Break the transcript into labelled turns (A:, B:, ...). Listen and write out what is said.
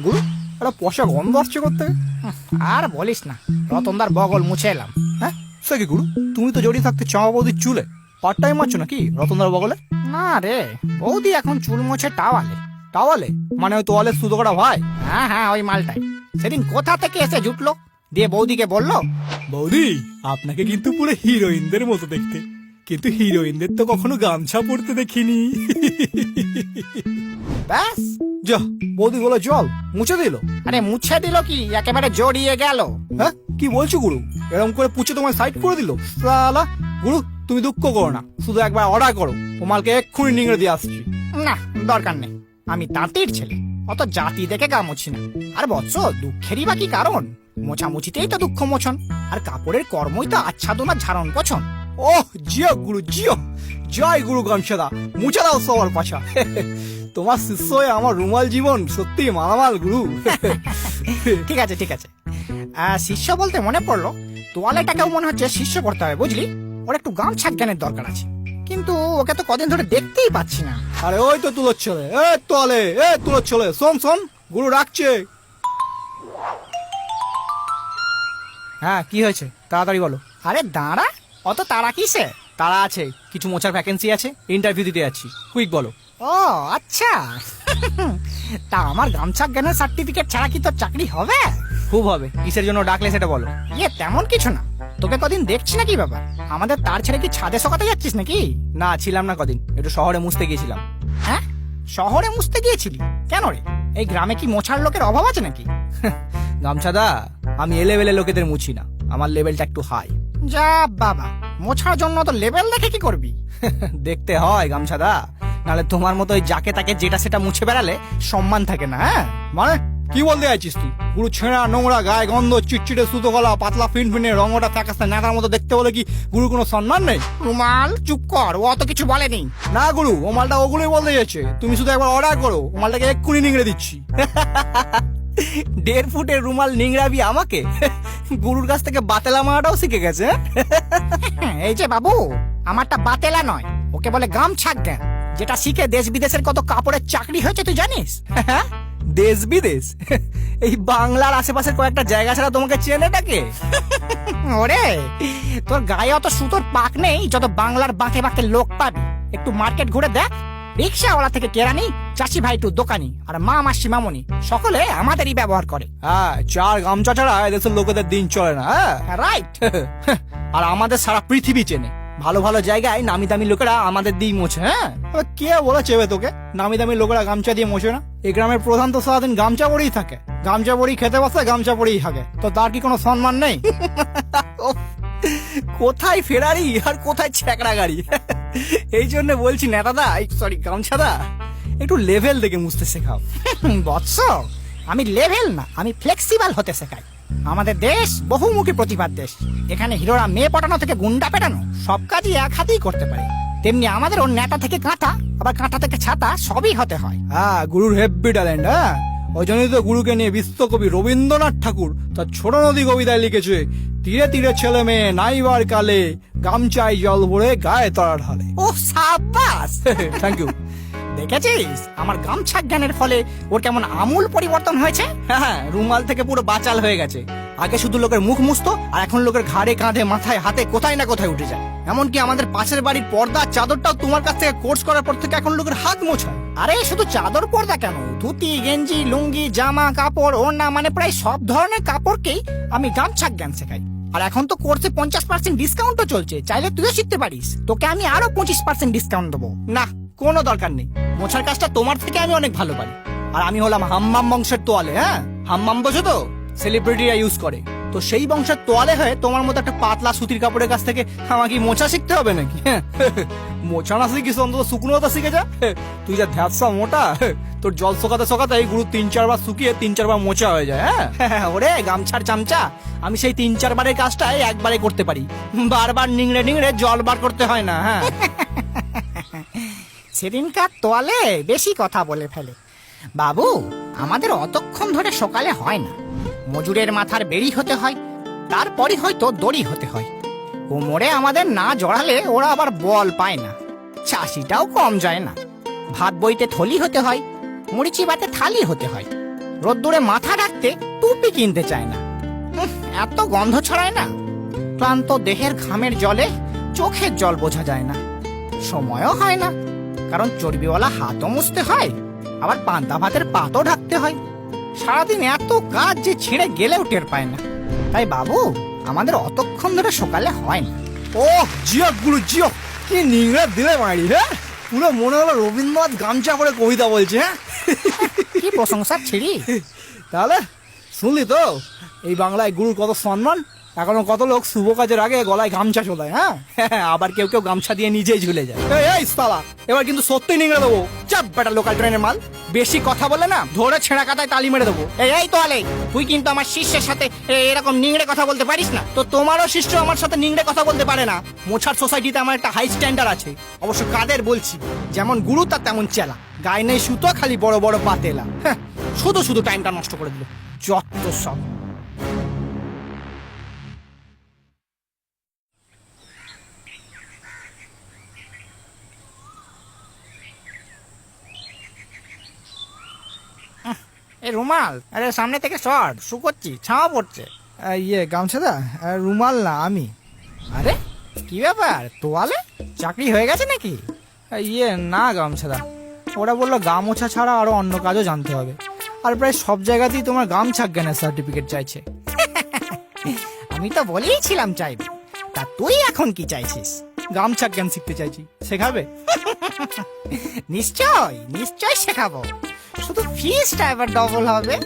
A: গুরু একটা পয়সা গন্ধ আসছে করতে।
B: আর বলিস না, রতনদার বগল মুছে এলাম।
A: হ্যাঁ সে কি গুরু, তুমি তো জড়িয়ে থাকতে চামা বৌদির চুলে পার্ট টাইম আছো নাকি রতনদার বগলে?
B: না রে, বৌদি এখন চুল মুছে টাওয়ালে।
A: টাওয়ালে মানে ওই তোয়ালে সুতো করা ভাই?
B: হ্যাঁ হ্যাঁ, ওই মালটাই। সেদিন কোথা থেকে এসে জুটলো, দিয়ে বৌদিকে বললো,
A: বৌদি আপনাকে কিন্তু পুরো হিরোইনদের মতো দেখতে, কিন্তু হিরোইনদের তো কখনো গামছা পরতে দেখিনি।
B: ব্যাস।
A: যা বৌদি বলে জল মুছে দিল।
B: আরে মুছে দিল কি, একেবারে জড়িয়ে গেল।
A: হ্যাঁ কি বলছো গুরু, এরকম করে পুছে তোমায় সাইড করে দিল সালা? গুরু তুমি দুঃখ করো না, শুধু একবার অর্ডার করো, ও মালকে এক্ষুনি নিংড়ে দিয়ে আসছি।
B: না দরকার নেই, আমি তাঁতির ছেলে, অত জাতি দেখে গা মুছি না। আর বৎস, দুঃখেরই বা কি কারণ? মোছামুছিতেই তো দুঃখ মোছন, আর কাপড়ের কর্মই তো আচ্ছাদনা ঝাড়ন পছন।
A: ওহ জিও গুরু জিও, জয় গুরু গামছাদা, মুছে দাও সবার পাছা। তোমার শিষ্য হয়ে আমার রুমাল জীবন সত্যি মালামাল গুরু।
B: ঠিক আছে ঠিক আছে। শিষ্য বলতে মনে পড়লো, তোয়ালেটাকেও মনে হচ্ছে শিষ্য করতে হবে, বুঝলি? ওর একটু গামছা জ্ঞানের দরকার আছে, কিন্তু ওকে তো কদিন ধরে দেখতেই পাচ্ছি না।
A: আরে ওই তো তুলোর ছেলে, এ তোয়ালে, এ তুলোর ছেলে, শোন শোন গুরু রাখছে। হ্যাঁ কি হয়েছে তাড়াতাড়ি বলো।
B: আরে দাঁড়া, অত তারা কিসে?
A: তারা আছে, কিছু মোছার ভ্যাকেন্সি আছে, ইন্টারভিউ দিতে যাচ্ছি, কুইক বলো।
B: ও আচ্ছা। তা আমার গামছা জ্ঞানের সার্টিফিকেট ছাড়া কি তোর চাকরি হবে?
A: খুব হবে, কিসের জন্য ডাকলে সেটা বলো।
B: ইয়ে তেমন কিছু না, তোকে কদিন দেখছি না কি ব্যাপার? আমাদের তার ছেড়ে কি ছাদে শোকাতে যাচ্ছিস নাকি?
A: না ছিলাম না কদিন, একটু শহরে মুছতে গিয়েছিলাম।
B: হ্যাঁ শহরে মুছতে গিয়েছিলি কেন রে? এই গ্রামে কি মোছার লোকের অভাব আছে নাকি?
A: গামছাদা আমি এলেবেলে লোকেদের মুছি না, আমার লেভেলটা একটু হাই।
B: যা বাবা, মোছার জন্য তো লেভেল দেখে কি করবি?
A: দেখতে হয় গামছাদা, নাহলে তোমার মতো ওই যাকে তাকে যেটা সেটা মুছে বেড়ালে সম্মান থাকে না। হ্যাঁ মানে কি বলতে চাইছিস তুই? পুরো ছেঁড়া নোংরা, গায়ে গন্ধ, চিটচিটে সুতো গলা, পাতলা ফিনফিনে, রঙটা ফ্যাকাশে নেতার মতো দেখতে বলে কি গুরু কোনো সম্মান নেই?
B: রুমাল চুপ কর, ও অত কিছু বলেনি।
A: না গুরু, ও মালটা ওগুলোই বলতে যাচ্ছে, তুমি শুধু একবার অর্ডার করো, ও মালটাকে এক্ষুনি নিংড়ে দিচ্ছি। 1.5 ফুটের রুমাল নিংড়াবি আমাকে? গুরুর কাছ থেকে বাতেলা মারাটাও শিখে গেছে।
B: এই যে বাবু, আমারটা বাতেলা নয়, ওকে বলে গামছা জ্ঞান, যেটা শিখে দেশ বিদেশের কত কাপড়ের চাকরি হয়েছে তুই জানিস?
A: দেশ বিদেশ? এই বাংলার আশেপাশের কয়েকটা জায়গা ছাড়া তোমাকে চেনে ডাকে?
B: ওরে, তোর গায়ে অত সুতোর পাক নেই যত বাংলার বাঁকে বাঁকে লোক পাবি। একটু মার্কেট ঘুরে দেখ, রিক্সাওয়ালা থেকে কেরানি, চাষি ভাই টু দোকানি, আর মা মাসি মামনি সকলে আমাদেরই ব্যবহার করে।
A: হ্যাঁ, চার গামছা ছাড়া এদেশের লোকেদের দিন চলে না।
B: রাইট।
A: আর আমাদের সারা পৃথিবী চেনে, ভালো ভালো জায়গায় নামি দামি লোকেরা আমাদের দিয়ে মোছে। হ্যাঁ কে বলেছে তোকে নামি দামি লোকেরা গামছা দিয়ে মোছে না? এই গ্রামের প্রধান তো সারাদিন গামছা পরেই থাকে, গামছা পরেই খেতে বসে, গামছা পরেই থাকে, তো তার কি কোনো সম্মান নেই? কোথায় ফেরারি আর কোথায় ছ্যাকড়া গাড়ি! এই জন্য বলছি নেতাদা, সরি গামছাদা, একটু লেভেল দেখে মুছতে শেখাও।
B: বৎস, আমি লেভেল না, আমি ফ্লেক্সিবল হতে শেখাই। আমাদের দেশ বহুমুখী প্রতিভার দেশ, এখানে হিরোরা মেয়ে পটানো থেকে গুন্ডা পেটানো সব কাজই এক হাতেই করতে পারে। তেমনি আমাদের ওর নেতা থেকে কাঁটা, আবার কাঁটা থেকে ছাতা সবই হতে হয়।
A: হ্যাঁ গুরুর হেভি ট্যালেন্ট। হ্যাঁ ওই জন্যই তো গুরুকে নিয়ে বিশ্বকবি রবীন্দ্রনাথ ঠাকুর তার ছোট নদী কবিতায় লিখেছে, তীরে তীরে ছেলে মেয়ে নাইবার কালে, গামছায় জল ভরে গায়ে তরা ঢালে।
B: ও সাবাস,
A: থ্যাংক ইউ।
B: দেখেছিস আমার গামছা জ্ঞানের ফলে ওর কেমন আমূল পরিবর্তন হয়েছে?
A: হ্যাঁ, রুমাল থেকে পুরো বাচাল হয়ে গেছে। আগে শুধু লোকের মুখ মুছতো, আর এখন লোকের ঘাড়ে কাঁধে মাথায় হাতে কোথায় না কোথায় উঠে যায়। এমনকি আমাদের পাশের বাড়ির পর্দা চাদরটাও তোমার কাছ থেকে কোর্স করার পর থেকে এখন লোকের হাত মোছায়।
B: আরে শুধু চাদর পর্দা কেন, ধুতি গেঞ্জি লুঙ্গি জামা কাপড় ওড়না, মানে প্রায় সব ধরনের কাপড়কেই আমি গামছা জ্ঞান শেখাই। আর এখন তো কোর্সে 50% ডিসকাউন্টও চলছে, চাইলে তুইও শিখতে পারিস, তোকে আমি আরো 25% ডিসকাউন্ট দেবো।
A: না কোনো দরকার নেই, মোছার কাজটা তোমার থেকে আমি অনেক ভালো পারি। আর আমি হলাম হাম্মাম বংশের তোয়ালে। হ্যাঁ হাম্মাম বোঝো তো, সেলিব্রিটিরা ইউজ করে, তো সেই বংশের তোয়ালে হয়ে তোমার মতো একটা পাতলা সুতির কাপড়ের কাছ থেকে আমাকে মোছা শিখতে হবে নাকি? মোছা না শিখিস অন্তত শুকনোটা শিখে যা। তুই যা ধ্যাৎসা মোটা, তোর জল শোকাতে শোকাতে এই গুরু 3-4 বার শুকিয়ে 3-4 বার মোছা হয়ে যায়। হ্যাঁ ওরে গামছার চামচা, আমি সেই 3-4 বারের কাজটাই একবারে করতে পারি, বারবার নিংড়ে নিংড়ে জল বার করতে হয় না। হ্যাঁ
B: সেদিনকার তোয়ালে বেশি কথা বলে ফেলে। বাবু, আমাদের অতক্ষণ ধরে সকালে হয় না, মজুরের মাথার বেড়ি হতে হয়, তারপরই হয়তো দড়ি হতে হয়। কোমরে আমাদের না জড়ালে ওরা আবার বল পায় না, চাষিটাও কম যায় না। ভাত বইতে থলি হতে হয়, মুড়ি চিবাতে থালি হতে হয়, রোদ্দুরে মাথা ঢাকতে টুপি কিনতে চায় না। এত গন্ধ ছড়ায় না, ক্লান্ত দেহের ঘামের জলে চোখের জল বোঝা যায় না। সময়ও হয় না, কারণ চর্বিওয়ালা হাতও মুছতে হয়, আবার পান্তা ভাতের পাতও ঢাকতে হয়। সারাদিন এত কাজ যে ছিঁড়ে গেলেও টের পায় না। তাই বাবু, আমাদের অতক্ষণ ধরে সকালে হয় না।
A: ও জিও গুরু জিও, কি নিংড়া দিলে মারি, হ্যাঁ পুরো মনে হলো রবীন্দ্রনাথ গামছা পরে কবিতা বলছে। হ্যাঁ
B: কি প্রশংসা ছিড়ি।
A: তাহলে শুনলি তো এই বাংলায় গুরুর কত সম্মান। এখনো কত লোক শুভ কাজের আগে গলায় গামছা চোলায়। হ্যাঁ আবার কেউ কেউ গামছা দিয়ে নিজেই ঝুলে যায়। এই সালা, এবার কিন্তু সত্যি নিংড়ে দেবো। চাপ বেটা লোকাল ট্রেনের মাল, বেশি কথা বলে না ধরে ছেঁড়া কাতায় তালি মেরে দেবো।
B: এই তোয়ালে, তুই কিন্তু আমার শিষ্যের সাথে এরকম নিংড়ে কথা বলতে পারিস না।
A: তো তোমারও শিষ্য আমার সাথে নিংড়ে কথা বলতে পারে না। মোছার সোসাইটিতে আমার একটা হাই স্ট্যান্ডার্ড আছে, অবশ্য কাদের বলছি। যেমন গুরু তার তেমন চেলা, গায়ে নেই সুতো, খালি বড় বড় পাতেলা। হ্যাঁ, শুধু শুধু টাইমটা নষ্ট করে দিল, যত সব।
B: এই রুমাল, আরে সামনে থেকে শর্ট শুকোচ্ছি, ছাওয়া পড়ছে।
A: ইয়ে গামছাদা, রুমাল না আমি।
B: আরে কি ব্যাপার, তোয়ালে চাকরি হয়ে গেছে নাকি?
A: ইয়ে না গামছাদা, ওরা বললো গা মোছা ছাড়া আরো অন্য কাজও জানতে হবে, আর প্রায় সব জায়গাতেই তোমার গামছা জ্ঞানের সার্টিফিকেট চাইছে।
B: আমি তো বলেইছিলাম চাইবে, তা তুই এখন কি চাইছিস?
A: গামছা জ্ঞান শিখতে চাইছি, শেখাবে?
B: নিশ্চয় নিশ্চয় শেখাবো, শুধু ফিসটা এবার ডবল হবে।